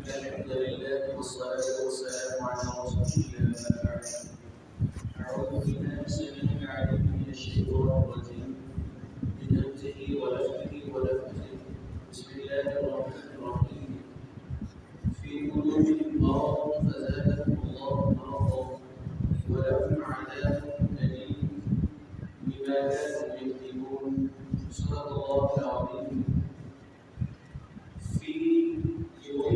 الحمد لله والصلاة والسلام على رسول الله. أعوذ بالله السميع العليم من الشيطان الرجيم من همزه ونفخه ونفثه. بسم الله الرحمن الرحيم. في قلوبهم مرض فزادهم الله مرضا ولهم عذاب أليم بما كانوا يكذبون. صدق الله العظيم. في يوم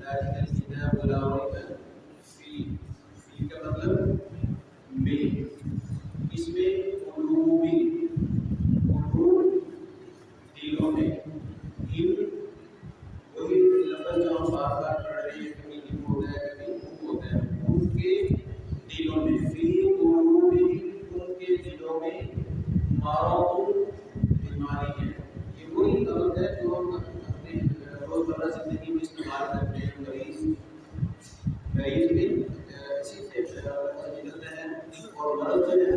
ذالک الکتاب لا ریب فی کا مطلب میں، اس میں قلوب دلوں میں، ان وہی لفظ جو ہم بار بار پڑھ رہے ہیں، کبھی ان ہوتا ہے کبھی ان ہوتا ہے، ان کے دلوں میں، فی قلوبہم ان کے دلوں میں مرض بیماری ہے. یہ وہی لفظ ہے جو ہم اپنے روزمرہ زندگی میں استعمال کرتے ہیں. مریض بھی اسی سے نکلتا ہے اور مرض جو ہے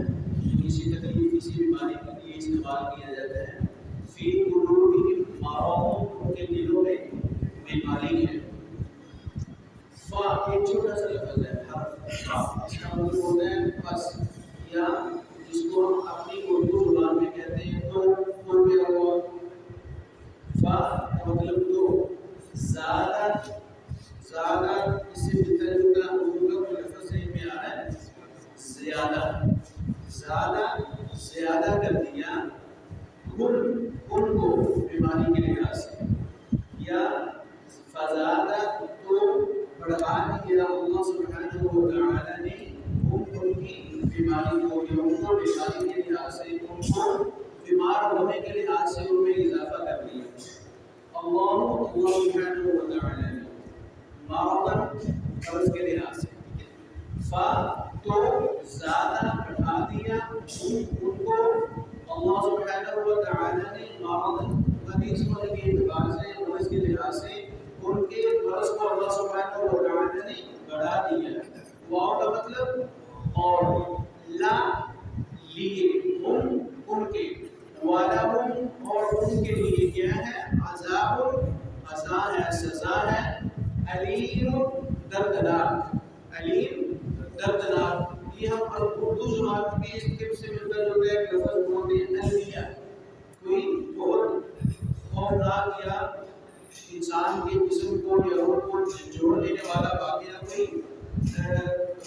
کسی تکلیف کسی بیماری کے لیے استعمال کیا جاتا ہے. فی قلوبہم مرض ان کے دلوں میں بیماری ہے. فا ایک چھوٹا سا لفظ ہے، حرف فا، اس کا مطلب ہوتا ہے بس، یا جس کو ہم اپنی اردو زبان میں کہتے ہیں تو کیا ہوا. فا کا مطلب تو، زیادہ زیادہ، اس سے ملتا جلتا اردو کا کوئی لفظ صحیح میں آ رہا ہے، زیادہ زیادہ زیادہ کر دیا ان کو بیماری کے لحاظ سے، یا فزادہ تو بڑھا دیا اللہ سبحانہ و تعالی نے ان کی بیماری کو، یا ان کو بیماری کے لحاظ سے، ان کو بیمار ہونے کے لحاظ سے ان میں اضافہ کر دیا. اللہ سبحانہ و تعالی نے مرض قرض کے لحاظ سے، فا تو زیادہ بڑھا دیا ان کو اللہ سبحانہ و تعالی نے مرض حدیث والے کے اعتبار سے، مرض کے لحاظ سے ان کے مرض کو اللہ سبحانہ و تعالی نے بڑھا دیا. واو کا مطلب اور، لا لیے، ان کے، وَلَهُمْ اور ان کے لیے کیا ہے، عذاب، عذاب ہے، سزا ہے، علیم دردناک، علیم دردناک. یہ ہم اردو زبان کی اس طرف سے ملتا جو ہے لفظ بولتے ہیں المیہ، کوئی بہت خوفناک یا انسان کے جسم کو یا روح کو جوڑ لینے والا واقعہ کوئی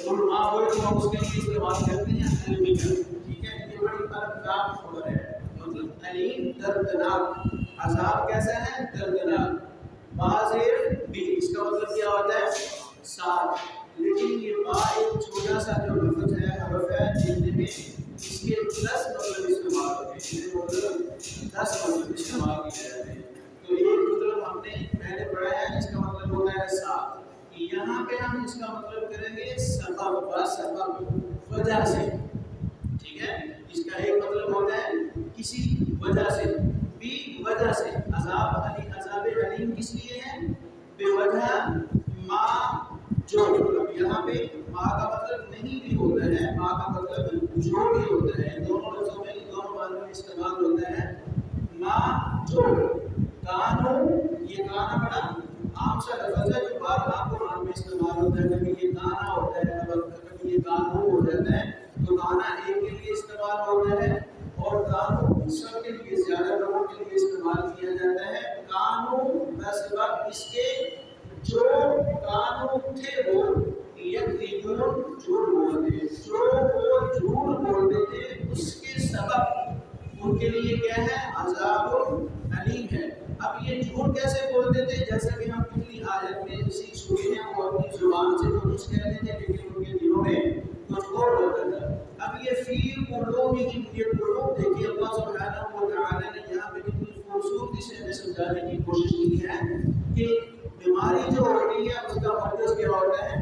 علماء ہوئے تو ہم اس کے لیے استعمال کرتے ہیں المیہ. ٹھیک ہے، یہ بڑی الگ خبر ہے. مطلب علیم دردناک، عذاب کیسا ہے، دردناک. بازیر بھی، اس کا مطلب کیا ہوتا ہے، ساتھ. لیکن یہ با ایک چھوٹا سا جو لفظ ہے، حرف ہے، جن میں اس کے 10 مطلب استعمال ہوتے ہیں، اس کے مطلب 10 مطلب استعمال کیے جاتے ہیں. تو ایک مطلب ہم نے پہلے پڑھا ہے، اس کا مطلب ہوتا ہے ساتھ. یہاں پہ ہم اس کا مطلب کریں گے سبب، سبب، وجہ سے. ٹھیک ہے، اس کا ایک مطلب ہوتا ہے کسی وجہ سے، بھی وجہ سے. عذاب علی، عذاب علیم کس لیے ہے، بے وجہ، ما جو. اب یہاں پہ ما کا مطلب نہیں بھی ہوتا ہے، ما کا مطلب جو بھی ہوتا ہے. دونوں لفظوں میں، دونوں معنوں میں استعمال ہوتا ہے. ما جو، کانو، یہ کانا بڑا عام سا لفظ ہے جو بار بار قرآن میں استعمال ہوتا ہے. کبھی یہ کانا ہوتا ہے، کبھی یہ کانو ہو جاتا ہے. تو کانا ایک کے لیے استعمال ہوتا ہے اور کانو سب کے لیے، زیادہ لوگوں کے لیے استعمال کیا جاتا ہے. کانو کا سبب اس کے جو کانو تھے وہ یکذبون، جھوٹ بولتے، جو وہ جھوٹ بولتے تھے اس کے سبب ان کے لیے کیا ہے، عذاب علیم ہے. اب یہ جھوٹ کیسے بولتے تھے، جیسا کہ ہم پچھلی آیت میں اسی سورے میں وہ اپنی زبان سے تو کچھ کہتے تھے لیکن ان کے دلوں میں کچھ اور ہوتا تھا. اب یہ فی قلوبہم، یہ قلوب دیکھیے اللہ سبحانہ و تعالی نے یہاں پہ کتنی خوبصورتی سے ہمیں سمجھانے کی کوشش کی ہے کہ بیماری جو ہوتی ہے اس کا مرکز کیا ہوتا ہے،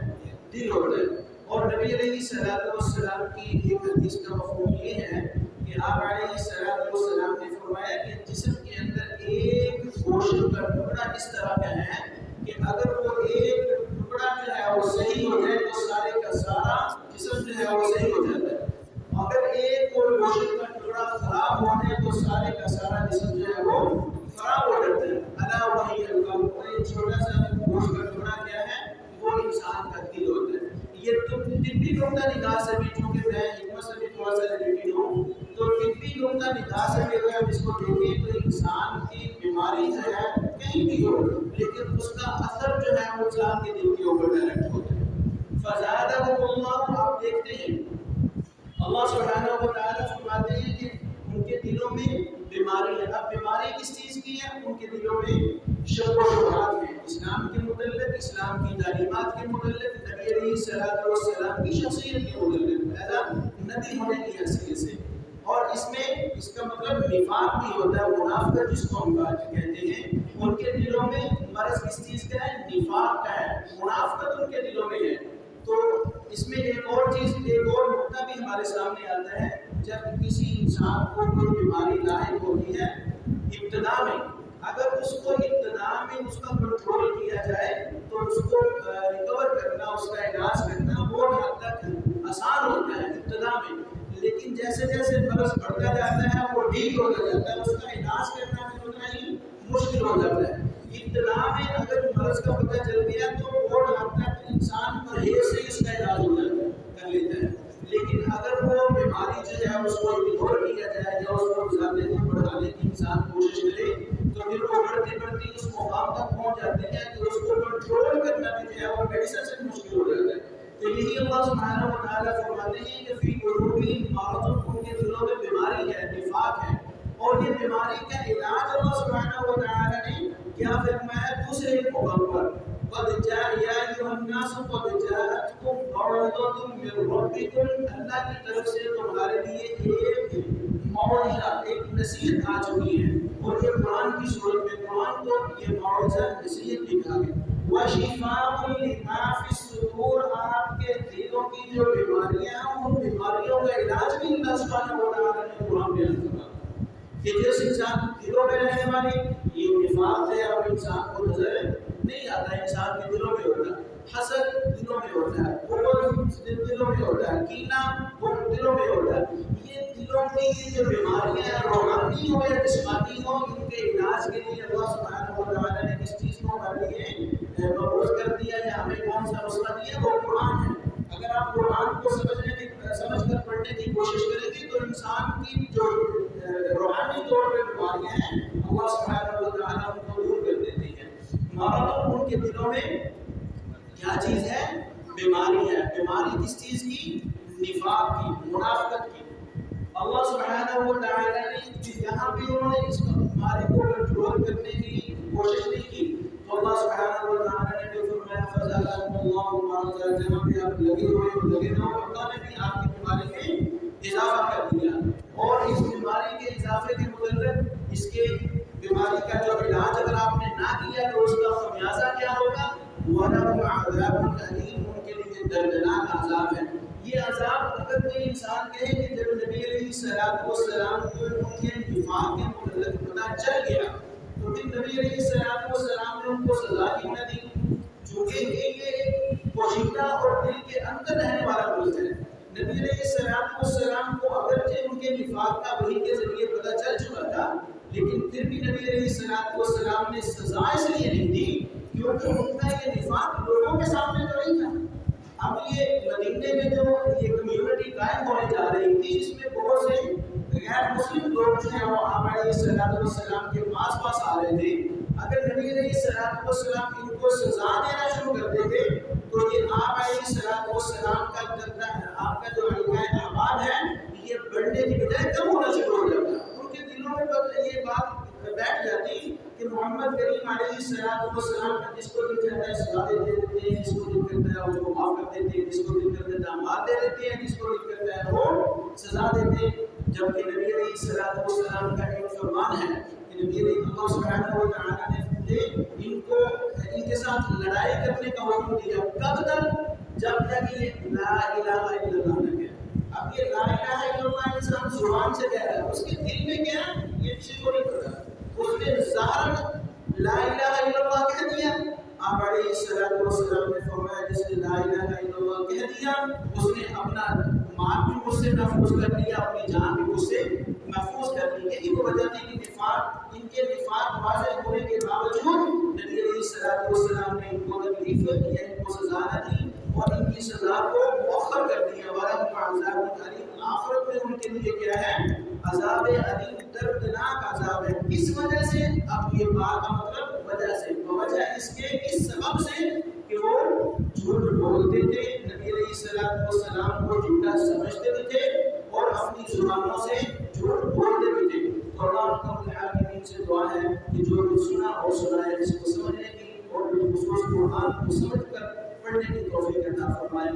دل ہوتا ہے. اور نبی علیہ الصلوۃ والسلام کی ایک حدیث کا مفہوم یہ ہے کہ آپ علیہ الصلوۃ والسلام نے فرمایا کہ جسم کے اندر ایک گوشت کا ٹکڑا اس طرح کا ہے کہ اگر وہ ایک ٹکڑا جو ہے وہ صحیح ہو جائے تو سارے کا سارا جسم جو ہے وہ صحیح ہو جاتا ہے. اگر ایک اور گوشت کا ٹکڑا خراب ہو جائے تو سارے کا سارا جسم جو ہے وہ خراب ہو جاتا ہے. الا وہی القلب، ایک چھوٹا سا گوشت کا ٹکڑا کیا ہے وہ انسان کا دل ہوتا ہے. یہ طبی نقطہ نگاہ سے بھی، چونکہ میں حکمت سے بھی تھوڑا سا ریلیٹڈ ہوں، تو طبی نقطہ نگاہ سے بھی اگر ہم اس کو دیکھیں تو انسان کی بیماری جو ہے کہیں بھی ہو، لیکن اس کا اثر جو ہے وہ انسان کے دل کے اوپر ڈائریکٹ ہوتا ہے. فزادهم اللہ، آپ دیکھتے ہیں اللہ سبحانہ و تعالیٰ فرماتے ہیں کہ ان کے دلوں میں بیماری ہے. اب بیماری کس چیز کی ہے؟ ان کے دلوں میں شک و شبہات ہیں اسلام کے متعلق، اسلام کی تعلیمات کے متعلق، نبی علیہ السلام کی شخصیت کے متعلق، ایسا نبی ہونے کی حیثیت سے. اور اس میں اس کا مطلب نفاق بھی ہوتا ہے، منافقت جس کو ہم کہتے ہیں. ان کے دلوں میں مرض کس چیز کا ہے؟ نفاق کا ہے، منافقت ان کے دلوں میں ہے. تو اس میں ایک اور چیز، ایک اور نقطہ بھی ہمارے سامنے آتا ہے. جب کسی انسان کو کوئی بیماری لاحق ہوتی ہے ابتدا میں، اگر اس کو ابتدا میں اس کا کنٹرول کیا جائے تو اس کو ریکور کرنا، اس کا علاج کرنا بہت حد تک آسان ہوتا ہے ابتدا میں. لیکن جیسے جیسے مرض بڑھتا جاتا ہے وہ ٹھیک ہوتا جاتا ہے، اس کا علاج کرنا بھی اتنا ہی مشکل ہو جاتا ہے. ابتدا میں اگر مرض کا پتہ چل گیا تو بہت حد تک انسان پرہیز سے اس کا علاج ہو جاتا ہے، کر لیتا ہے. لیکن اگر وہ بیماری جو ہے اس کو اگنور کیا جائے یا اس کو زیادہ دن بڑھانے کی انسان کوشش کرے تو پھر وہ بڑھتی بڑھتی اس مقام تک پہنچ جاتے ہیں کہ اس کو کنٹرول کرنا بھی جو ہے وہ میڈیسن سے مشکل ہو جاتا ہے. تو یہی اللہ سبحانہ و تعالیٰ فرماتے ہیں کہ فی قلوبہم مرض، ان کے دلوں میں بیماری ہے، نفاق ہے. اور یہ بیماری کا علاج اللہ سبحانہ و تعالیٰ نے کیا فرمایا دوسرے مقام پر؟ قد جاء یا ایھا الناس قد جاءتکم موعظۃ من ربکم، اللہ کی طرف سے تمہارے لیے ایک موعظہ، ایک نصیحت آ چکی ہے. اور یہ قرآن کی صورت میں، قرآن کو یہ موعظہ نصیحت بھی کہا گیا. وشفاء لما فی الصدور، آپ کے دلوں کی جو بیماریاں ہیں ان بیماریوں کا علاج بھی اللہ سبحانہ و تعالیٰ نے قرآن میں فرمایا کہ جس انسان دلوں میں رہنے والی یہ نفاق ہے اور انسان کو نظر نہیں آتا، انسان کے دلوں میں ہوتا ہے، حسد دلوں میں ہوتا ہے، بغض دلوں میں ہوتا ہے، کینہ دلوں میں ہوتا ہے. یہ دلوں کی یہ جو بیماریاں ہیں روحانی ہو یا جسمانی ہو، ان کے علاج کے لیے اللہ سبحانہ و تعالیٰ نے کس چیز کو ہمارے لیے مبعوث کر دیا یا ہمیں کون سا مسئلہ دیا؟ وہ قرآن ہے. اگر آپ قرآن کو سمجھ کر پڑھنے کی کوشش کریں گے تو انسان کی جو روحانی طور پہ بیماریاں ہیں اللہ سبحانہ و تعالیٰ ان کو دور کر دیتے ہیں. مرض، ان کے دلوں میں کیا چیز ہے؟ بیماری ہے. بیماری کس چیز کی؟ نفاق کی، منافقت کی. اللہ سبحانہ و تعالیٰ نے یہاں بھی انہوں نے اس بیماری کو کنٹرول کرنے کی کوشش نہیں کی تو اللہ سبحانہ و تعالیٰ نے جو فرمایا فزادهم اللہ مرضا، جہاں بھی آپ لگے ہوئے ہو لگے نہ ہو، اللہ نے بھی آپ کی بیماری میں اضافہ کر دیا. اور اس بیماری کے اضافے کے متعلق اس کے بیماری کا جو علاج اگر آپ نے نہ کیا تو اس کا خمیازہ کیا ہوگا؟ وَلَهُمْ عَذَابٌ أَلِيمٌ، ان کے لیے دردناک عذاب ہے. یہ عذاب اگر کوئی انسان کہے کہ جب نبی علیہ السلام کو ان کے نفاق کے متعلق پتہ چل گیا تو پھر نبی علیہ السلام نے ان کو سزا ہی نہ دی، چونکہ یہ ایک پوشیدہ اور دل کے اندر رہنے والا مرض ہے. نبی علیہ السلام کو اگرچہ ان کے نفاق کا وحی کے ذریعے پتہ چل چکا تھا لیکن پھر بھی نبی علیہ السلام نے سزا اس لیے نہیں دی کیونکہ ان کا یہ نفاق لوگوں کے سامنے تو نہیں تھا. اب یہ مدینے میں جو یہ کمیونٹی قائم ہونے جا رہی تھی اس میں بہت سے غیر مسلم لوگ جو ہیں وہ آپ علیہ السلام کے پاس آ رہے تھے. اگر نبی علیہ السلام ان کو سزا دینا شروع کر دیتے تو یہ آپ علیہ السلام کا آپ کا جو حلقہ اعمال ہے یہ بڑھنے کی بجائے کم ہونا شروع ہو جاتا. ان کے دلوں میں یہ بات بیٹھ جاتی کہ محمد کریم علیہ السلام کا جس کو دل کرتا ہے سزا دے دیتے ہیں، جس کو دل کرتا ہے اس کو معاف کر دیتے ہیں، جس کو دل کرتا ہے مار دے دیتے ہیں، جس کو دل کرتا ہے وہ سزا دیتے ہیں. جبکہ نبی علیہ السلام کا ایک فرمان ہے کہ نبی علیہ اللہ سبحانہ و تعالیٰ نے ان کو ان کے ساتھ لڑائی کرنے کا حکم دیا. کب تک؟ جب تک یہ لا الہ الا اللہ نہ کہے. اب یہ لا الہ الا اللہ انسان زبان سے کہہ رہا ہے، اس کے دل میں کیا یہ چیز کو نہیں پتا. اس نے ظاہر لا الہ الا اللہ کہہ دیا. آپ علیہ السلام نے فرمایا جس نے لا الہ الا اللہ کہہ دیا اس نے اپنا مال بھی مجھ سے محفوظ کر لیا، اپنی جان بھی مجھ سے محفوظ کر لی. یہی وہ وجہ تھی کہ ان کے نفاق واضح ہونے کے باوجود نبی علیہ السلام نے ان کو تکلیف یا ان کو سزا نہ دی اور ان کی سزا کو مؤخر کر دیا. وَلَهُمْ عَذَابٌ أَلِيمٌ, آخرت میں ان کے لیے کیا ہے؟ عذاب علیم, دردناک عذاب ہے. اس وجہ سے اب یہ بات کا مطلب وجہ سے, وجہ اس کے اس سبب سے کہ وہ جھوٹ بولتے تھے, نبی علیہ السلام کو جھوٹا سمجھتے بھی تھے اور اپنی زبانوں سے جھوٹ بولتے بھی تھے. اور اللہ رب العالمین سے دعا ہے کہ جو بھی سنا اور سنائے اس کو سمجھنے کی اور بالخصوص قرآن کو سمجھ کر پڑھنے کی توفیق عطا فرمائے.